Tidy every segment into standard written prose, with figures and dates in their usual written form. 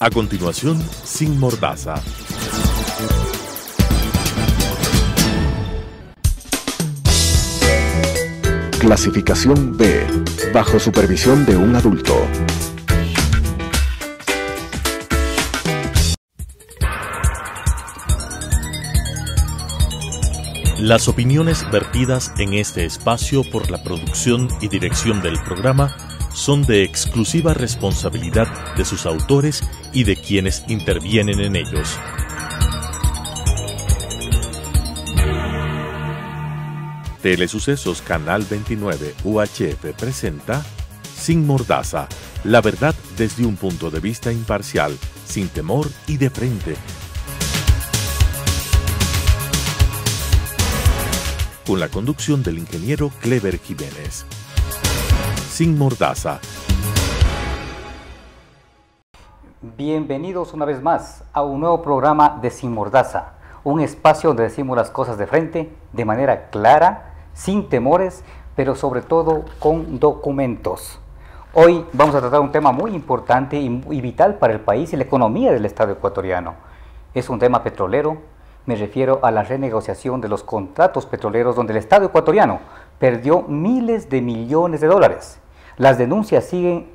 A continuación, Sin Mordaza. Clasificación B, bajo supervisión de un adulto. Las opiniones vertidas en este espacio por la producción y dirección del programa son de exclusiva responsabilidad de sus autores y de quienes intervienen en ellos. Telesucesos Canal 29 UHF presenta Sin Mordaza, la verdad desde un punto de vista imparcial, sin temor y de frente. Con la conducción del ingeniero Clever Jiménez. Sin Mordaza. Bienvenidos una vez más a un nuevo programa de Sin Mordaza, un espacio donde decimos las cosas de frente, de manera clara, sin temores, pero sobre todo con documentos. Hoy vamos a tratar un tema muy importante y vital para el país y la economía del Estado ecuatoriano. Es un tema petrolero, me refiero a la renegociación de los contratos petroleros donde el Estado ecuatoriano perdió miles de millones de dólares. Las denuncias siguen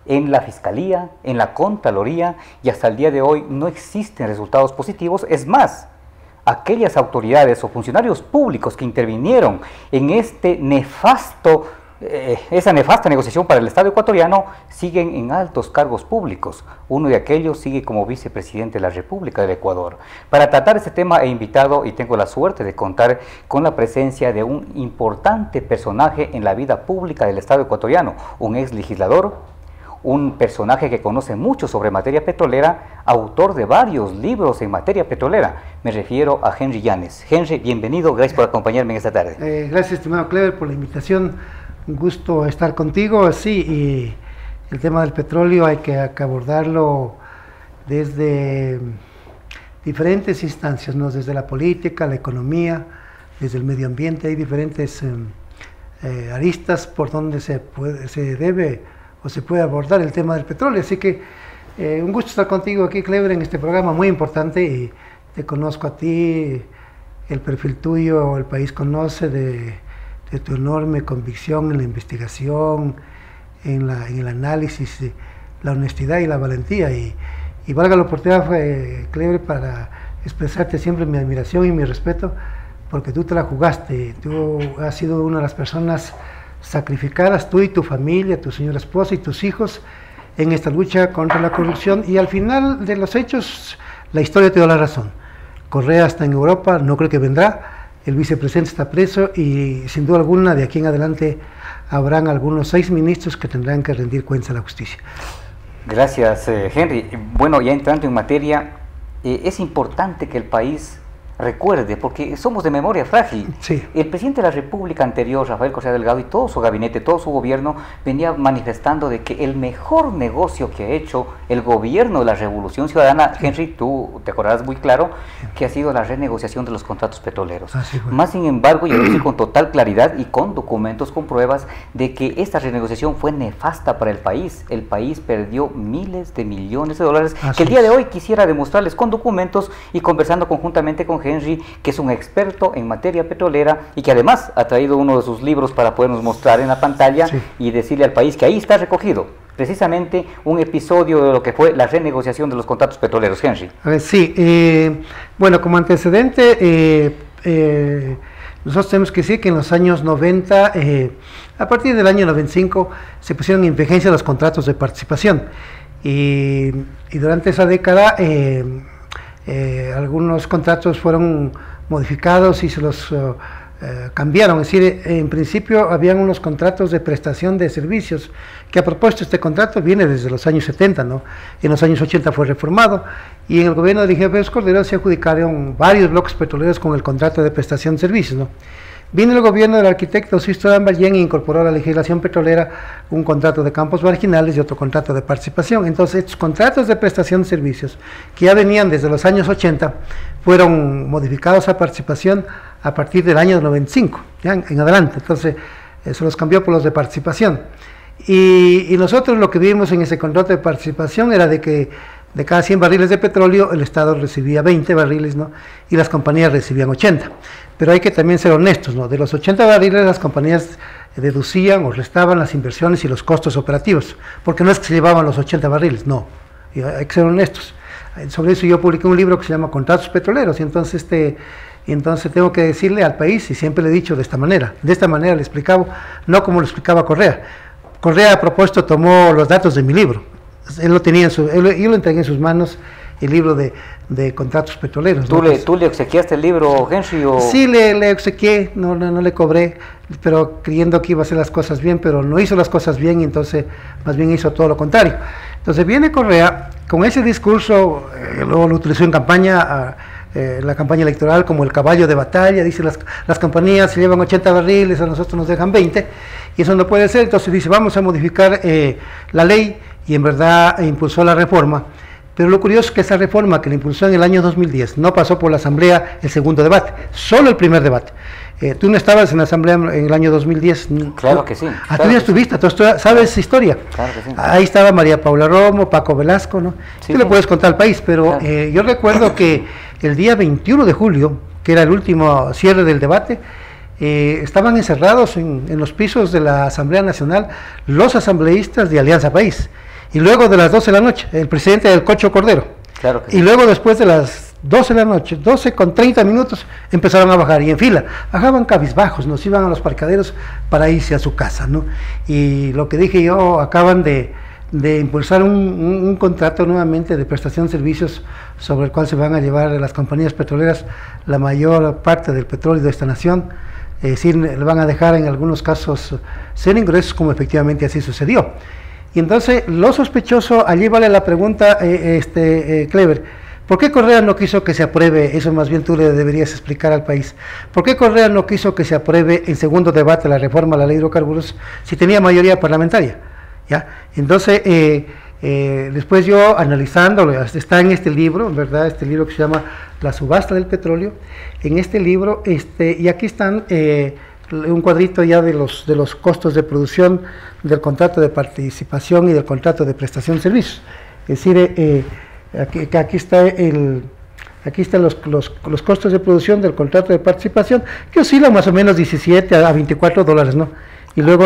en la Fiscalía, en la Contraloría y hasta el día de hoy no existen resultados positivos. Es más, aquellas autoridades o funcionarios públicos que intervinieron en esa nefasta negociación para el Estado ecuatoriano siguen en altos cargos públicos. Uno de aquellos sigue como vicepresidente de la República del Ecuador. Para tratar este tema he invitado y tengo la suerte de contar con la presencia de un importante personaje en la vida pública del Estado ecuatoriano, un ex legislador, un personaje que conoce mucho sobre materia petrolera, autor de varios libros en materia petrolera. Me refiero a Henry Llanes. Henry, bienvenido, gracias por acompañarme en esta tarde. Gracias, estimado Clever, por la invitación. Un gusto estar contigo. Sí, y el tema del petróleo hay que abordarlo desde diferentes instancias, ¿no? Desde la política, la economía, desde el medio ambiente. Hay diferentes aristas por donde se debe o se puede abordar el tema del petróleo. Así que un gusto estar contigo aquí, Clever, en este programa muy importante. Y te conozco a ti, el perfil tuyo, el país conoce de tu enorme convicción en la investigación, en el análisis, la honestidad y la valentía. Y valga la oportunidad, Clever, para expresarte siempre mi admiración y mi respeto, porque tú te la jugaste. Tú has sido una de las personas sacrificadas, tú y tu familia, tu señora esposa y tus hijos, en esta lucha contra la corrupción, y al final de los hechos la historia te da la razón. Correa está en Europa, no creo que vendrá, el vicepresidente está preso y sin duda alguna de aquí en adelante habrán algunos 6 ministros que tendrán que rendir cuentas a la justicia. Gracias, Henry. Bueno, ya entrando en materia, es importante que el país recuerde, porque somos de memoria frágil. Sí. El presidente de la República anterior, Rafael Correa Delgado, y todo su gabinete, todo su gobierno, venía manifestando de que el mejor negocio que ha hecho el gobierno de la Revolución Ciudadana, Henry, tú te acordarás muy claro, que ha sido la renegociación de los contratos petroleros. Más sin embargo, yo decir con total claridad y con documentos, con pruebas, de que esta renegociación fue nefasta para el país. El país perdió miles de millones de dólares, que el día de hoy quisiera demostrarles con documentos y conversando conjuntamente con Henry, que es un experto en materia petrolera y que además ha traído uno de sus libros para podernos mostrar en la pantalla y decirle al país que ahí está recogido precisamente un episodio de lo que fue la renegociación de los contratos petroleros. Henry. Sí, bueno, como antecedente, nosotros tenemos que decir que en los años 90, a partir del año 95, se pusieron en vigencia los contratos de participación y durante esa década algunos contratos fueron modificados y se los cambiaron. Es decir, en principio habían unos contratos de prestación de servicios, que a propósito este contrato viene desde los años 70, ¿no? En los años 80 fue reformado y en el gobierno del ingeniero Pérez Cordero se adjudicaron varios bloques petroleros con el contrato de prestación de servicios, ¿no? Vino el gobierno del arquitecto Sisto Ballén e incorporó a la legislación petrolera un contrato de campos marginales y otro contrato de participación. Entonces, estos contratos de prestación de servicios, que ya venían desde los años 80, fueron modificados a participación a partir del año 95, ¿ya? En adelante. Entonces, se los cambió por los de participación. Y nosotros lo que vimos en ese contrato de participación era de que de cada 100 barriles de petróleo, el Estado recibía 20 barriles, ¿no? Y las compañías recibían 80. Pero hay que también ser honestos, ¿no? De los 80 barriles, las compañías deducían o restaban las inversiones y los costos operativos, porque no es que se llevaban los 80 barriles, no. Y hay que ser honestos. Sobre eso yo publiqué un libro que se llama Contratos Petroleros, y entonces tengo que decirle al país, y siempre le he dicho de esta manera le explicaba, no como lo explicaba Correa. Correa, a propósito, tomó los datos de mi libro. Él lo tenía yo lo entregué en sus manos, el libro de contratos petroleros. ¿Tú le obsequiaste el libro, Henry? O... Sí, le obsequié, no le cobré, pero creyendo que iba a hacer las cosas bien, pero no hizo las cosas bien, y entonces más bien hizo todo lo contrario. Entonces viene Correa con ese discurso, luego lo utilizó en campaña, la campaña electoral, como el caballo de batalla. Dice, las compañías se llevan 80 barriles, a nosotros nos dejan 20, y eso no puede ser. Entonces dice, vamos a modificar la ley, y en verdad impulsó la reforma. Pero lo curioso es que esa reforma que la impulsó en el año 2010 no pasó por la Asamblea el segundo debate, solo el primer debate. Tú no estabas en la Asamblea en el año 2010. Claro que sí. Tú ya estuviste, tú sabes historia. Claro que sí. Ahí estaba María Paula Romo, Paco Velasco, ¿no? Sí, tú le puedes contar al país, pero claro. Yo recuerdo que el día 21 de julio, que era el último cierre del debate, estaban encerrados en los pisos de la Asamblea Nacional los asambleístas de Alianza País. Y luego de las 12 de la noche, el presidente del Cocho Cordero. Claro que sí. Y luego después de las 12 de la noche, 12 con 30 minutos, empezaron a bajar, y en fila, bajaban cabizbajos, nos iban a los parqueaderos para irse a su casa, ¿no? Y lo que dije yo, acaban de impulsar un contrato nuevamente de prestación de servicios, sobre el cual se van a llevar las compañías petroleras la mayor parte del petróleo de esta nación. Es decir, le van a dejar en algunos casos sin ingresos, como efectivamente así sucedió. Y entonces, lo sospechoso, allí vale la pregunta, Clever, ¿por qué Correa no quiso que se apruebe? Eso más bien tú le deberías explicar al país. ¿Por qué Correa no quiso que se apruebe en segundo debate la reforma a la ley de hidrocarburos si tenía mayoría parlamentaria? ¿Ya? Entonces, después yo analizándolo, está en este libro, ¿verdad? Este libro que se llama La subasta del petróleo. En este libro, y aquí están un cuadrito ya de los costos de producción, del contrato de participación y del contrato de prestación de servicios. Es decir, aquí están los costos de producción del contrato de participación, que oscilan más o menos 17 a 24 dólares, ¿no? Y luego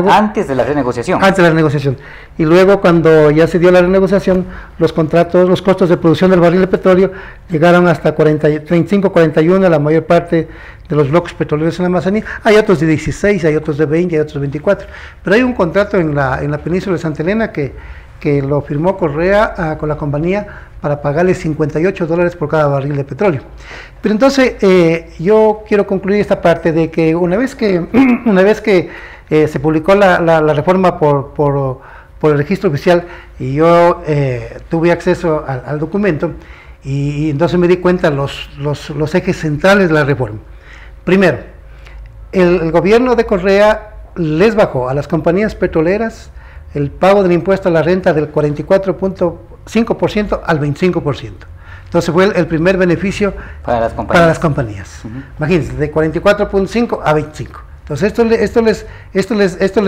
antes de la renegociación. Antes de la renegociación. Y luego, cuando ya se dio la renegociación, los costos de producción del barril de petróleo llegaron hasta 35, 41, la mayor parte de los bloques petroleros en la Amazonía. Hay otros de 16, hay otros de 20, hay otros de 24. Pero hay un contrato en la península de Santa Elena que lo firmó Correa con la compañía para pagarle 58 dólares por cada barril de petróleo. Pero entonces, yo quiero concluir esta parte de que una vez que se publicó la reforma por el registro oficial, y yo tuve acceso al documento, y entonces me di cuenta los ejes centrales de la reforma. Primero, el gobierno de Correa les bajó a las compañías petroleras el pago del impuesto a la renta del 44.5% al 25%. Entonces fue el primer beneficio para las compañías. Imagínense, de 44.5 a 25. Entonces esto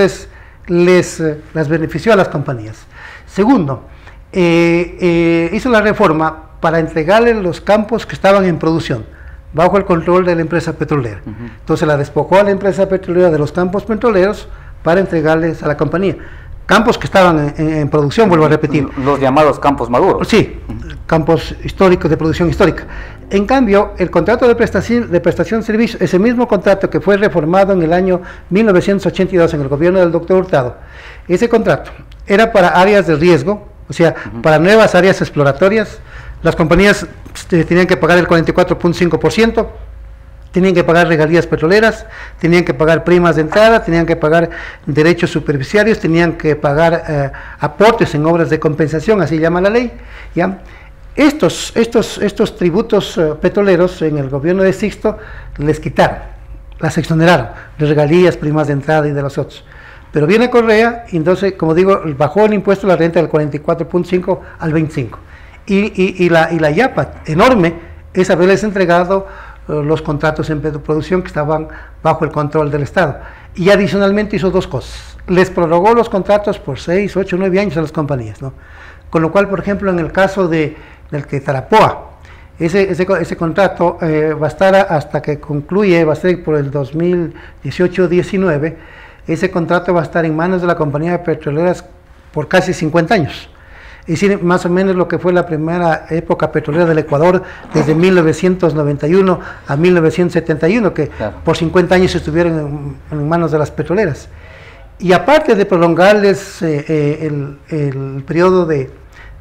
les benefició a las compañías. Segundo, hizo la reforma para entregarle los campos que estaban en producción, bajo el control de la empresa petrolera. Entonces la despojó a la empresa petrolera de los campos petroleros para entregarles a la compañía. Campos que estaban en producción, vuelvo a repetir. Los llamados campos maduros. Sí, campos históricos, de producción histórica. En cambio, el contrato de prestación de servicios, ese mismo contrato que fue reformado en el año 1982 en el gobierno del doctor Hurtado, ese contrato era para áreas de riesgo, o sea, para nuevas áreas exploratorias. Las compañías tenían que pagar el 44.5%, tenían que pagar regalías petroleras, tenían que pagar primas de entrada, tenían que pagar derechos superficiarios, tenían que pagar aportes en obras de compensación, así llama la ley, ¿ya? Estos tributos petroleros en el gobierno de Sixto les quitaron, las exoneraron, de regalías, primas de entrada y de los otros. Pero viene Correa, y entonces, como digo, bajó el impuesto a la renta del 44.5 al 25. Y la yapa enorme es haberles entregado los contratos en producción que estaban bajo el control del Estado. Y adicionalmente hizo dos cosas. Les prorrogó los contratos por 6, 8, 9 años a las compañías, ¿no? con lo cual, por ejemplo, en el caso del que Tarapoa, ese contrato va a estar hasta que concluye, va a ser por el 2018-19, ese contrato va a estar en manos de la compañía petroleras por casi 50 años. Es decir, más o menos lo que fue la primera época petrolera del Ecuador, desde 1991 a 1971, que claro, por 50 años estuvieron en manos de las petroleras. Y aparte de prolongarles el periodo de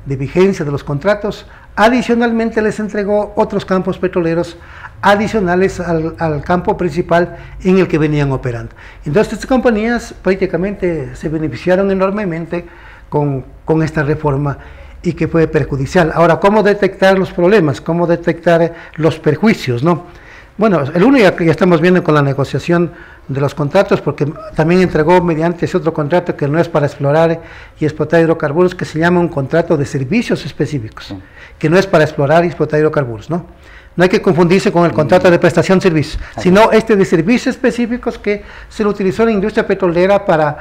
vigencia de los contratos, adicionalmente les entregó otros campos petroleros adicionales al campo principal en el que venían operando. Entonces estas compañías prácticamente se beneficiaron enormemente con esta reforma y que fue perjudicial. Ahora, ¿cómo detectar los problemas? ¿Cómo detectar los perjuicios, no? Bueno, el único que ya estamos viendo con la negociación de los contratos, porque también entregó mediante ese otro contrato que no es para explorar y explotar hidrocarburos, que se llama un contrato de servicios específicos, sí, que no es para explorar y explotar hidrocarburos, ¿no? No hay que confundirse con el contrato de prestación de servicios, sino este de servicios específicos que se lo utilizó en la industria petrolera para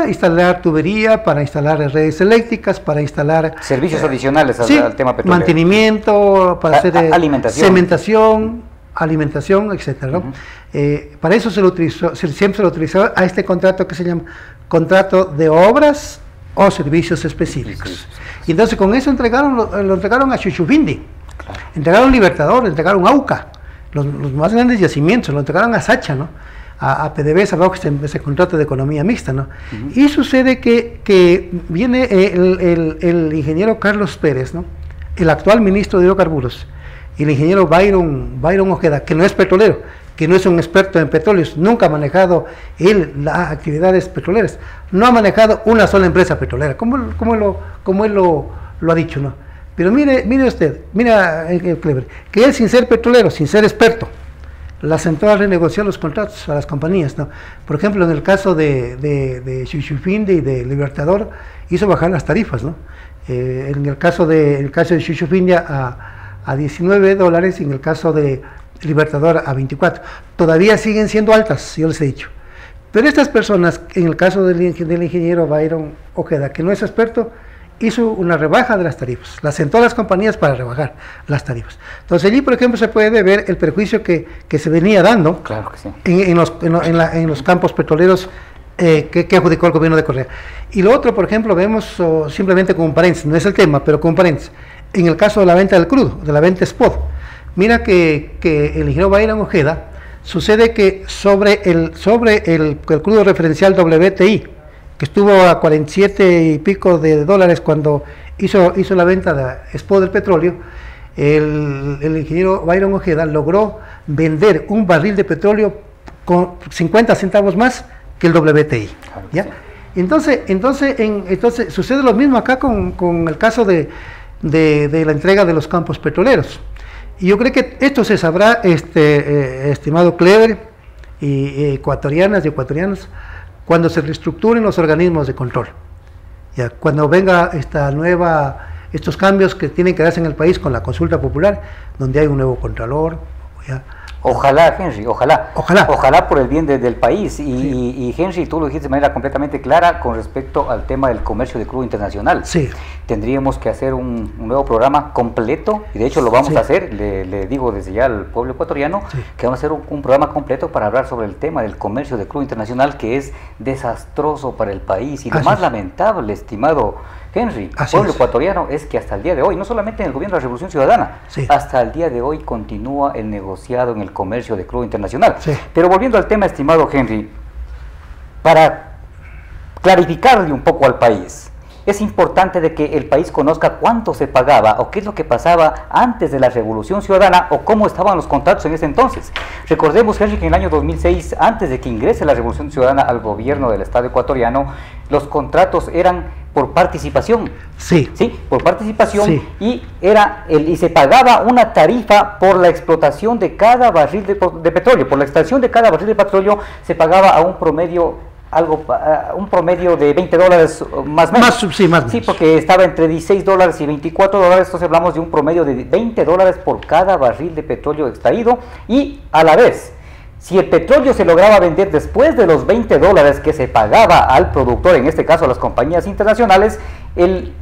instalar tubería, para instalar redes eléctricas, para instalar servicios adicionales al tema petrolero. Mantenimiento, para hacer alimentación, cementación, alimentación, etcétera, ¿no? Para eso se lo utilizó, siempre se lo utilizó a este contrato que se llama contrato de obras o servicios específicos. Y entonces con eso lo entregaron a Shushufindi, claro, entregaron Libertador, entregaron Auca, los más grandes yacimientos, lo entregaron a Sacha, ¿no? A PDVSA bajo ese contrato de economía mixta, ¿no? Y sucede que viene el ingeniero Carlos Pérez, ¿no? El actual ministro de hidrocarburos, y el ingeniero Byron Ojeda, que no es petrolero, que no es un experto en petróleos, nunca ha manejado él las actividades petroleras, no ha manejado una sola empresa petrolera, como él lo ha dicho, ¿no? Pero mire usted, mira Clever, que él sin ser petrolero, sin ser experto, la sentó a renegociar los contratos a las compañías, ¿no? Por ejemplo, en el caso de Shushufindi y de Libertador, hizo bajar las tarifas, ¿no? En el caso de Shushufindi a $19 y en el caso de Libertador a 24. Todavía siguen siendo altas, yo les he dicho. Pero estas personas, en el caso del ingeniero Byron Ojeda, que no es experto, hizo una rebaja de las tarifas, las sentó a las compañías para rebajar las tarifas. Entonces allí, por ejemplo, se puede ver el perjuicio que se venía dando, claro que sí, en los campos petroleros que adjudicó el gobierno de Correa. Y lo otro, por ejemplo, vemos simplemente como un paréntesis, no es el tema, pero como un paréntesis, en el caso de la venta del crudo, de la venta spot. Mira que el ingeniero Byron Ojeda, sucede que sobre el crudo referencial WTI, que estuvo a 47 y pico de dólares cuando hizo la venta de spot del petróleo, el ingeniero Byron Ojeda logró vender un barril de petróleo con 50 centavos más que el WTI, ¿ya? Entonces sucede lo mismo acá con el caso de la entrega de los campos petroleros. Y yo creo que esto se sabrá, estimado Clever y ecuatorianas y ecuatorianos, cuando se reestructuren los organismos de control, ya, cuando venga estos cambios que tienen que darse en el país con la consulta popular, donde hay un nuevo contralor, ya. Ojalá, Henry, ojalá por el bien del país. Y Henry, tú lo dijiste de manera completamente clara con respecto al tema del comercio de crudo internacional. Sí. Tendríamos que hacer un nuevo programa completo, y de hecho lo vamos a hacer, le digo desde ya al pueblo ecuatoriano, que vamos a hacer un programa completo para hablar sobre el tema del comercio de crudo internacional, que es desastroso para el país. Y lo más lamentable, estimado Henry, pueblo ecuatoriano, es que hasta el día de hoy, no solamente en el gobierno de la Revolución Ciudadana, hasta el día de hoy continúa el negociado en el comercio de crudo internacional. Pero volviendo al tema, estimado Henry, para clarificarle un poco al país, es importante de que el país conozca cuánto se pagaba o qué es lo que pasaba antes de la Revolución Ciudadana o cómo estaban los contratos en ese entonces. Recordemos, Henry, que en el año 2006, antes de que ingrese la Revolución Ciudadana al gobierno del Estado ecuatoriano, los contratos eran por participación. Sí, por participación, y se pagaba una tarifa por la explotación de cada barril de petróleo. Por la extracción de cada barril de petróleo se pagaba a un promedio de $20 más o menos. Sí, porque estaba entre $16 y $24, entonces hablamos de un promedio de $20 por cada barril de petróleo extraído, y a la vez Si el petróleo se lograba vender después de los $20 que se pagaba al productor, en este caso a las compañías internacionales, el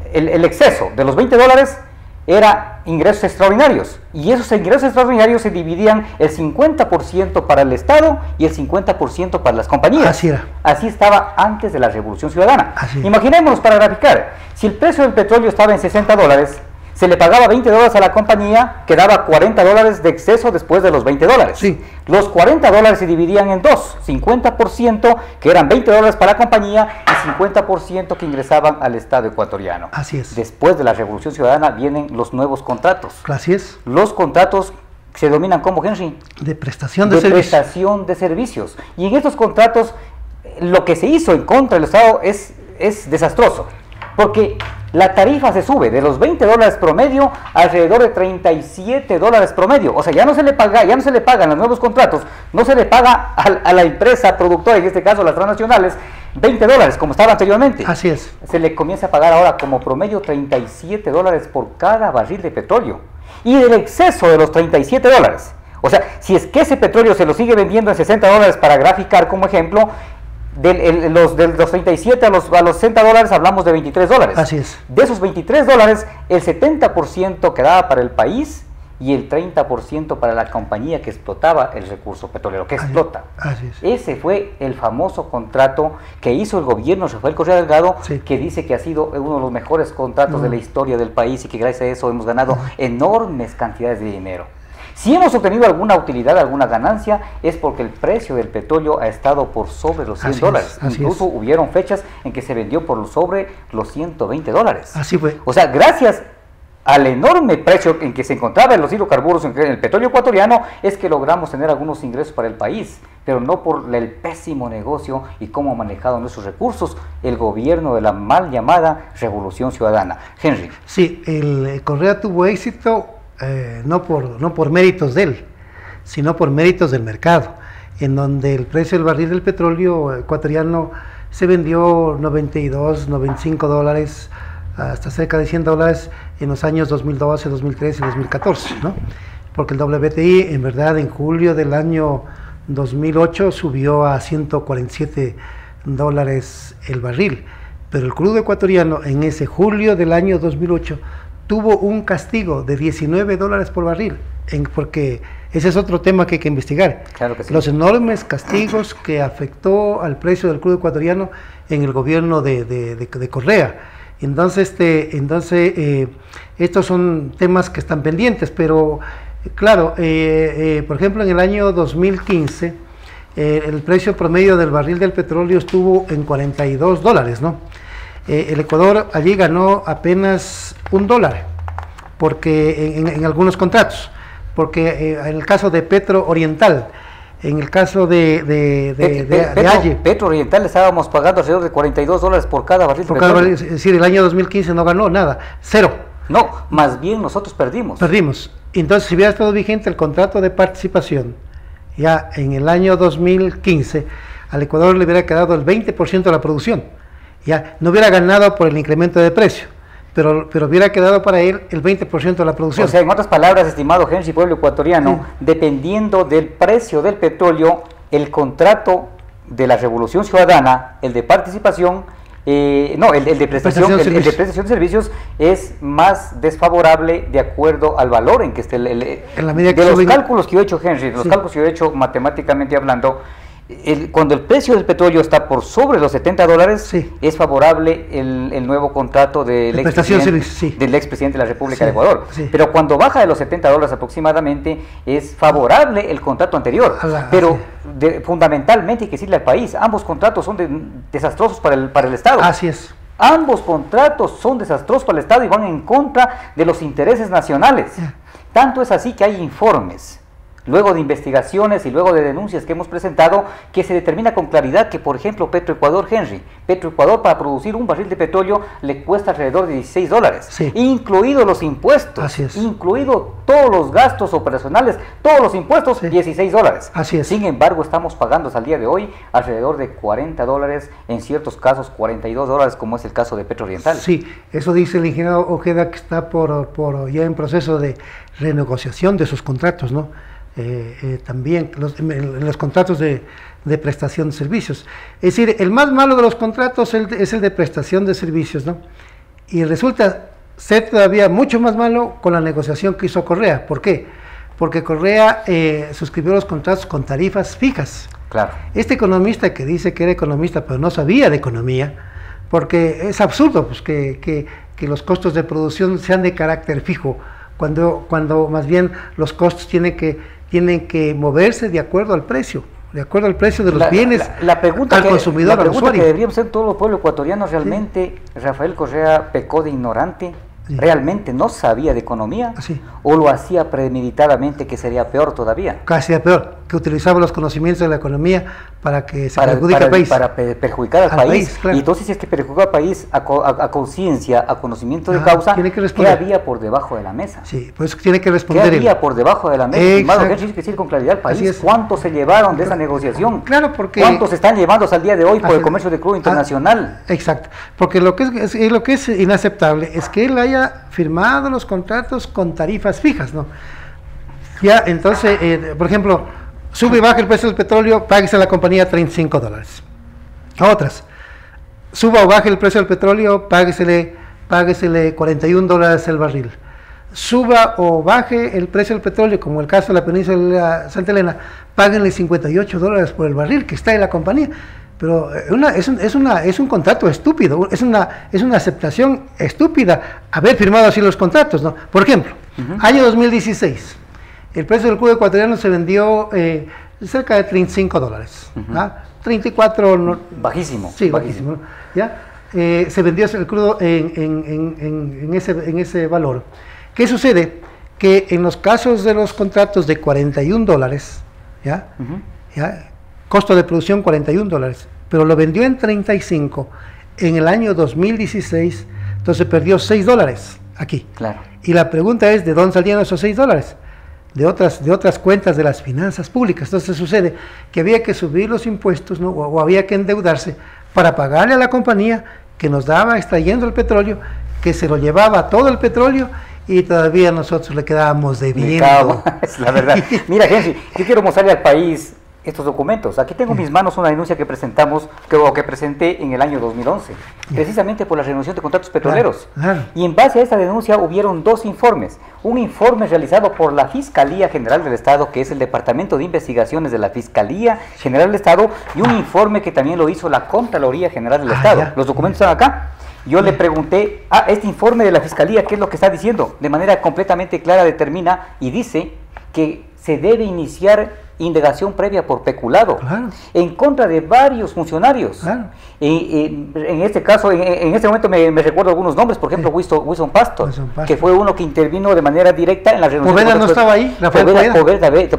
exceso de los $20 era ingresos extraordinarios, y esos ingresos extraordinarios se dividían el 50% para el Estado y el 50% para las compañías. Así era. Así estaba antes de la Revolución Ciudadana. Así. Imaginémonos para graficar, si el precio del petróleo estaba en $60, se le pagaba $20 a la compañía, quedaba $40 de exceso después de los $20. Sí. Los $40 se dividían en dos, 50% que eran $20 para la compañía y 50% que ingresaban al Estado ecuatoriano. Así es. Después de la Revolución Ciudadana vienen los nuevos contratos. Así es. Los contratos se denominan como, Henry, De prestación de servicios. prestación de servicios. Y en estos contratos lo que se hizo en contra del Estado es desastroso, porque la tarifa se sube de los $20 promedio a alrededor de $37 promedio. O sea, ya no se le pagan en los nuevos contratos, no se le paga a la empresa productora, en este caso las transnacionales, $20 como estaba anteriormente. Así es. Se le comienza a pagar ahora como promedio $37 por cada barril de petróleo. Y del exceso de los $37, o sea, si es que ese petróleo se lo sigue vendiendo en $60 para graficar como ejemplo, de los 37 a los $60 hablamos de $23. Así es. De esos $23, el 70% quedaba para el país y el 30% para la compañía que explotaba el recurso petrolero, que explota. Así es. Ese fue el famoso contrato que hizo el gobierno de Rafael Correa Delgado, Sí. que dice que ha sido uno de los mejores contratos de la historia del país y que gracias a eso hemos ganado enormes cantidades de dinero. Si hemos obtenido alguna utilidad, alguna ganancia, es porque el precio del petróleo ha estado por sobre los $100. Incluso hubieron fechas en que se vendió por sobre los $120. Así fue. O sea, gracias al enorme precio en que se encontraba en los hidrocarburos, en el petróleo ecuatoriano, es que logramos tener algunos ingresos para el país, pero no por el pésimo negocio y cómo ha manejado nuestros recursos el gobierno de la mal llamada Revolución Ciudadana. Henry. Sí, el Correa tuvo éxito no por méritos de él, sino por méritos del mercado, en donde el precio del barril del petróleo ecuatoriano se vendió $92, $95, hasta cerca de $100 en los años 2012, 2013 y 2014, ¿no? Porque el WTI, en verdad, en julio del año 2008 subió a $147 el barril, pero el crudo ecuatoriano en ese julio del año 2008 tuvo un castigo de $19 por barril, porque ese es otro tema que hay que investigar. Claro que sí. Los enormes castigos que afectó al precio del crudo ecuatoriano en el gobierno de Correa. Entonces, estos son temas que están pendientes, pero claro, por ejemplo, en el año 2015, el precio promedio del barril del petróleo estuvo en $42, ¿no? El Ecuador allí ganó apenas $1, porque en algunos contratos, porque en el caso de Petro Oriental, en el caso de Aye, Petro Oriental estábamos pagando alrededor de $42 por cada barril de petróleo. es decir, el año 2015 no ganó nada, cero. No, más bien nosotros perdimos. Perdimos. Entonces, si hubiera estado vigente el contrato de participación, ya en el año 2015, al Ecuador le hubiera quedado el 20% de la producción. Ya no hubiera ganado por el incremento de precio, pero hubiera quedado para él el 20% de la producción. O sea, en otras palabras, estimado Henry, pueblo ecuatoriano, dependiendo del precio del petróleo, el contrato de la Revolución Ciudadana, el de participación, el de prestación de servicios es más desfavorable de acuerdo al valor en que esté en la medida que de los cálculos que yo he hecho, Henry, los cálculos que yo he hecho matemáticamente hablando. Cuando el precio del petróleo está por sobre los $70, es favorable el nuevo contrato del expresidente de la República de Ecuador. Pero cuando baja de los $70 aproximadamente, es favorable el contrato anterior. Pero fundamentalmente hay que decirle al país, ambos contratos son desastrosos para el Estado. Así es. Ambos contratos son desastrosos para el Estado y van en contra de los intereses nacionales. Tanto es así que hay informes, luego de investigaciones y luego de denuncias que hemos presentado, que se determina con claridad que, por ejemplo, Petroecuador, Henry, Petroecuador para producir un barril de petróleo le cuesta alrededor de $16, incluidos los impuestos, incluido todos los gastos operacionales, todos los impuestos, $16. Así es. Sin embargo, estamos pagando hasta el día de hoy alrededor de $40, en ciertos casos $42, como es el caso de Petro Oriental. Sí, eso dice el ingeniero Ojeda, que está por ya en proceso de renegociación de sus contratos, ¿no? también en los contratos de prestación de servicios. Es decir, el más malo de los contratos es el de prestación de servicios, ¿no? Y resulta ser todavía mucho más malo con la negociación que hizo Correa. ¿Por qué? Porque Correa suscribió los contratos con tarifas fijas. Claro. Este economista que dice que era economista pero no sabía de economía, porque es absurdo pues, que los costos de producción sean de carácter fijo, cuando más bien los costos tienen que moverse de acuerdo al precio. De acuerdo al precio de los bienes la pregunta al consumidor, al usuario. Que deberíamos ser todos los pueblos ecuatorianos, realmente Rafael Correa pecó de ignorante, realmente no sabía de economía, o lo hacía premeditadamente, que sería peor todavía. Casi peor, que utilizaba los conocimientos de la economía para que se perjudique al país. Para perjudicar al país. Claro. Y entonces, si es que perjudica al país a conciencia, a conocimiento de causa, ¿qué había por debajo de la mesa? Sí, pues tiene que responder. ¿Qué había por debajo de la mesa? Estimado, ¿qué tiene que decir con claridad al país? ¿Cuántos se llevaron de esa negociación? Claro, porque... ¿Cuántos se están llevando hasta el día de hoy por el comercio de crudo internacional? Exacto, porque lo que es inaceptable es que él haya firmado los contratos con tarifas fijas, ¿no? Ya, entonces, por ejemplo, sube y baja el precio del petróleo, páguese a la compañía $35. A otras, suba o baje el precio del petróleo, páguesele $41 el barril. Suba o baje el precio del petróleo, como el caso de la península Santa Elena, páguenle $58 por el barril que está en la compañía. Pero es un contrato estúpido, es una aceptación estúpida haber firmado así los contratos, ¿no? Por ejemplo, año 2016, el precio del crudo ecuatoriano se vendió cerca de $35, 34... No, bajísimo. Sí, bajísimo. ¿Ya? Se vendió el crudo en ese valor. ¿Qué sucede? Que en los casos de los contratos de $41, ¿ya? Costo de producción $41, pero lo vendió en 35 en el año 2016, entonces perdió $6 aquí. Claro. Y la pregunta es, ¿de dónde salían esos $6? De otras cuentas de las finanzas públicas. Entonces sucede que había que subir los impuestos, ¿no? o había que endeudarse para pagarle a la compañía que nos daba extrayendo el petróleo, que se lo llevaba todo el petróleo, y todavía nosotros le quedábamos debiendo. Es la verdad. Mira, Henry, yo quiero mostrarle al país estos documentos. Aquí tengo en mis manos una denuncia que presentamos, que presenté en el año 2011, precisamente por la renovación de contratos petroleros. Claro. Y en base a esta denuncia hubieron dos informes. Un informe realizado por la Fiscalía General del Estado, que es el Departamento de Investigaciones de la Fiscalía General del Estado, y un informe que también lo hizo la Contraloría General del Estado. Los documentos están acá. Yo le pregunté, este informe de la Fiscalía, ¿qué es lo que está diciendo? De manera completamente clara determina y dice que se debe iniciar indagación previa por peculado en contra de varios funcionarios. En este caso, en este momento me recuerdo algunos nombres, por ejemplo, Wilson Pastor, que fue uno que intervino de manera directa en la reunión. Poveda no estaba ahí,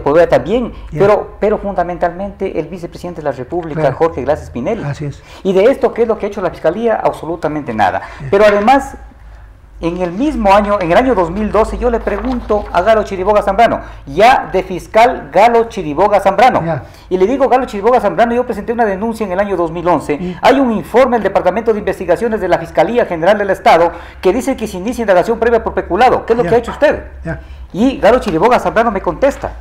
Poveda también, pero fundamentalmente el vicepresidente de la República, Jorge Glass Espinel. Así es. Y de esto, ¿qué es lo que ha hecho la Fiscalía? Absolutamente nada. Pero además, en el mismo año, en el año 2012, yo le pregunto a Galo Chiriboga Zambrano, ya de fiscal Galo Chiriboga Zambrano, y le digo, Galo Chiriboga Zambrano, yo presenté una denuncia en el año 2011, hay un informe del Departamento de Investigaciones de la Fiscalía General del Estado que dice que se inicia indagación previa por peculado. ¿Qué es lo que ha hecho usted? Y Galo Chiriboga Zambrano me contesta.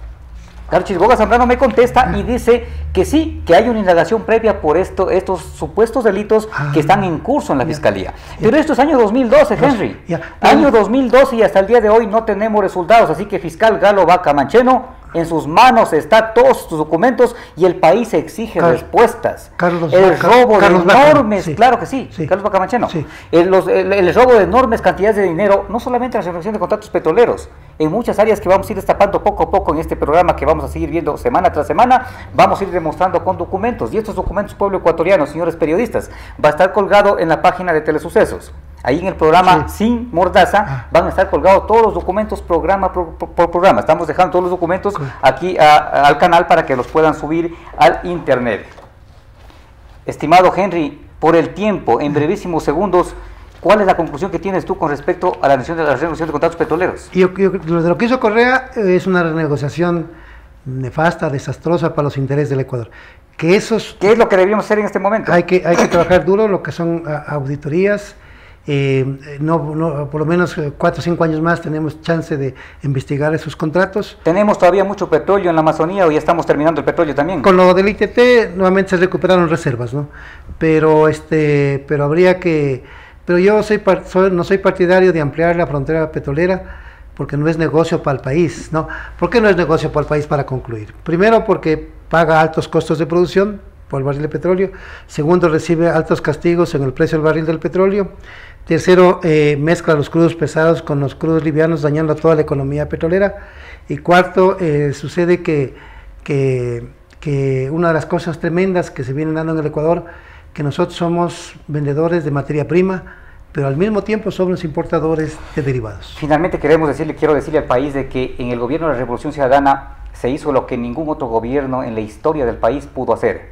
Carlos Chiriboga Zambrano me contesta y dice que sí, que hay una indagación previa por estos supuestos delitos que están en curso en la Fiscalía. Pero esto es año 2012, Henry. Año 2012 y hasta el día de hoy no tenemos resultados, así que fiscal Galo Vaca Mancheno, en sus manos está todos sus documentos y el país exige respuestas. El robo de enormes, claro que sí, Carlos Vaca Mancheno, el robo de enormes cantidades de dinero, no solamente en la renovación de contratos petroleros, en muchas áreas que vamos a ir destapando poco a poco en este programa que vamos a seguir viendo semana tras semana, vamos a ir demostrando con documentos, y estos documentos, pueblo ecuatoriano, señores periodistas, va a estar colgado en la página de Telesucesos. Ahí en el programa Sin Mordaza van a estar colgados todos los documentos programa por programa. Estamos dejando todos los documentos aquí al canal para que los puedan subir al internet. Estimado Henry, por el tiempo, en brevísimos segundos, ¿cuál es la conclusión que tienes tú con respecto a la renegociación de contratos petroleros? Lo que hizo Correa es una renegociación nefasta, desastrosa para los intereses del Ecuador. ¿Qué es lo que deberíamos hacer en este momento? Hay que trabajar duro lo que son auditorías por lo menos 4 o 5 años más tenemos chance de investigar esos contratos. ¿Tenemos todavía mucho petróleo en la Amazonía o ya estamos terminando el petróleo también? Con lo del ITT nuevamente se recuperaron reservas, ¿no? Pero habría que, pero yo no soy partidario de ampliar la frontera petrolera, porque no es negocio para el país, ¿no? ¿Por qué no es negocio para el país? Para concluir, primero porque paga altos costos de producción por el barril de petróleo. Segundo, recibe altos castigos en el precio del barril del petróleo. Tercero, mezcla los crudos pesados con los crudos livianos, dañando a toda la economía petrolera. Y cuarto, sucede que una de las cosas tremendas que se vienen dando en el Ecuador, que nosotros somos vendedores de materia prima, pero al mismo tiempo somos importadores de derivados. Finalmente quiero decirle al país de que en el gobierno de la Revolución Ciudadana se hizo lo que ningún otro gobierno en la historia del país pudo hacer: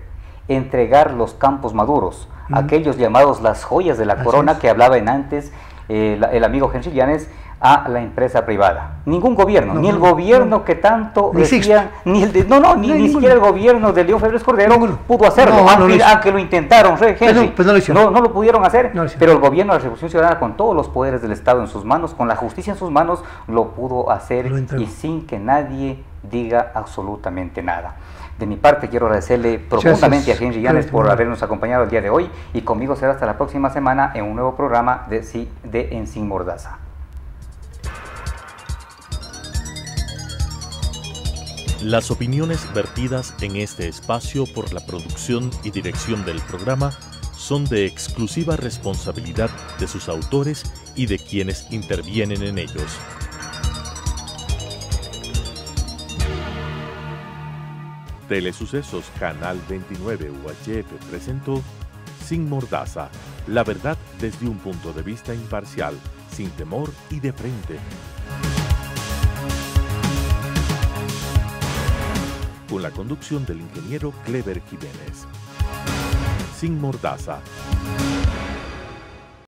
entregar los campos maduros, aquellos llamados las joyas de la corona que hablaba en antes el amigo Henry Llanes, a la empresa privada. Ningún gobierno, ni el gobierno que tanto decían, ni siquiera el gobierno de León Febres Cordero pudo hacerlo, aunque lo intentaron, Henry, no lo pudieron hacer, pero el gobierno de la Revolución Ciudadana, con todos los poderes del Estado en sus manos, con la justicia en sus manos, lo pudo hacer, y sin que nadie diga absolutamente nada. De mi parte, quiero agradecerle profundamente a Henry Llanes por habernos acompañado el día de hoy, y conmigo será hasta la próxima semana en un nuevo programa de En Sin Mordaza. Las opiniones vertidas en este espacio por la producción y dirección del programa son de exclusiva responsabilidad de sus autores y de quienes intervienen en ellos. Telesucesos Canal 29 UHF presentó Sin Mordaza, la verdad desde un punto de vista imparcial, sin temor y de frente. Con la conducción del ingeniero Clever Jiménez. Sin Mordaza.